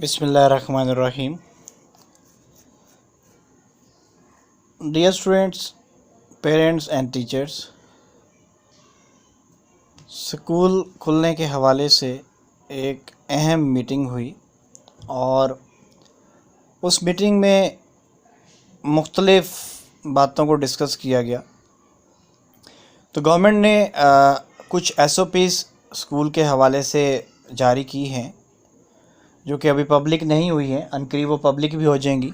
बिस्मिल्लाहिर्रहमानिर्रहीम। Dear students, parents and teachers, school खुलने के हवाले से एक अहम मीटिंग हुई और उस मीटिंग में मुख्तलिफ़ बातों को डिस्कस किया गया। तो गवर्नमेंट ने कुछ SOPs स्कूल के हवाले से जारी की हैं जो कि अभी पब्लिक नहीं हुई है, अनकरीब वो पब्लिक भी हो जाएंगी।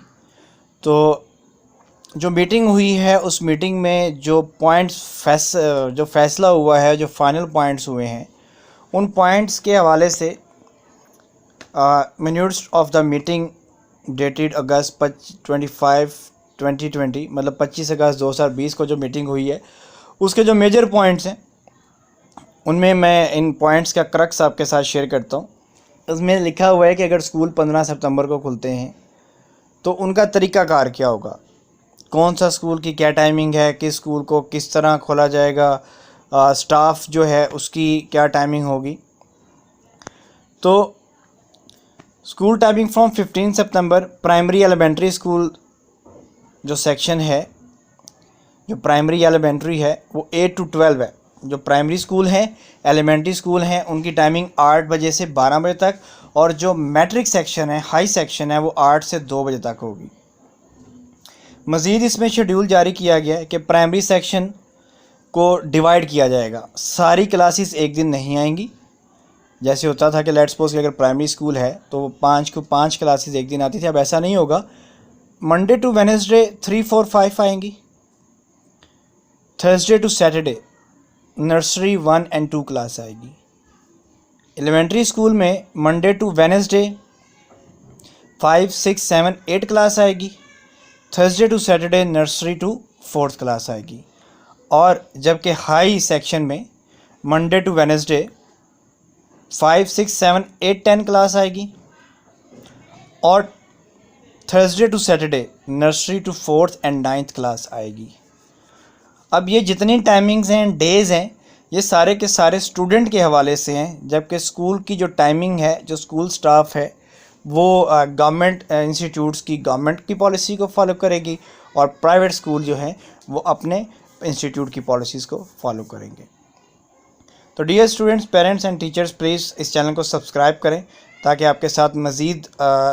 तो जो मीटिंग हुई है उस मीटिंग में जो फैसला हुआ है, जो फाइनल पॉइंट्स हुए हैं, उन पॉइंट्स के हवाले से minutes of the meeting dated August 25 2020 मतलब 25 अगस्त 2020 को जो मीटिंग हुई है उसके जो मेजर पॉइंट्स हैं उनमें मैं इन पॉइंट्स का क्रक्स आपके साथ शेयर करता हूँ। उसमें लिखा हुआ है कि अगर स्कूल 15 सितंबर को खुलते हैं तो उनका तरीक़ाकार क्या होगा, कौन सा स्कूल की क्या टाइमिंग है, किस स्कूल को किस तरह खोला जाएगा, स्टाफ जो है उसकी क्या टाइमिंग होगी। तो स्कूल टाइमिंग फ्रॉम 15 सितंबर प्राइमरी एलिमेंट्री स्कूल जो सेक्शन है, जो प्राइमरी एलिमेंट्री है वो 8 to 12 है। जो प्राइमरी स्कूल हैं, एलिमेंट्री स्कूल हैं, उनकी टाइमिंग 8 बजे से 12 बजे तक, और जो मैट्रिक सेक्शन है, हाई सेक्शन है, वो 8 से 2 बजे तक होगी। मज़ीद इसमें शेड्यूल जारी किया गया है कि प्राइमरी सेक्शन को डिवाइड किया जाएगा। सारी क्लासेस एक दिन नहीं आएंगी, जैसे होता था कि लेट्स सपोज कि अगर प्राइमरी स्कूल है तो 5 क्लासेस एक दिन आती थी। अब ऐसा नहीं होगा। मंडे टू वेडनेसडे 3, 4, 5 आएंगी। Thursday to Saturday nursery 1 and 2 class आएगी। एलिमेंट्री स्कूल में मंडे टू वेडनेसडे 5, 6, 7, 8 क्लास आएगी। Thursday to Saturday nursery to 4th class आएगी। और जबकि हाई सेक्शन में मंडे टू वेडनेसडे 5, 6, 7, 8, 10 क्लास आएगी, और Thursday to Saturday nursery to 4th and 9th class आएगी। अब ये जितनी टाइमिंग्स हैं, डेज़ हैं, ये सारे के सारे स्टूडेंट के हवाले से हैं, जबकि स्कूल की जो टाइमिंग है, जो स्कूल स्टाफ है, वो गवर्नमेंट इंस्टीट्यूट्स की गवर्नमेंट की पॉलिसी को फॉलो करेगी, और प्राइवेट स्कूल जो हैं वो अपने इंस्टीट्यूट की पॉलिसीज़ को फॉलो करेंगे। तो dear students, parents and teachers, please इस चैनल को सब्सक्राइब करें ताकि आपके साथ मज़ीद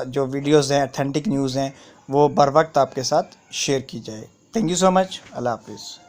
जो वीडियोज़ हैं, ऑथेंटिक न्यूज़ हैं, वो बर वक्त आपके साथ शेयर की जाए। Thank you so much. अल्लाह हाफिज़।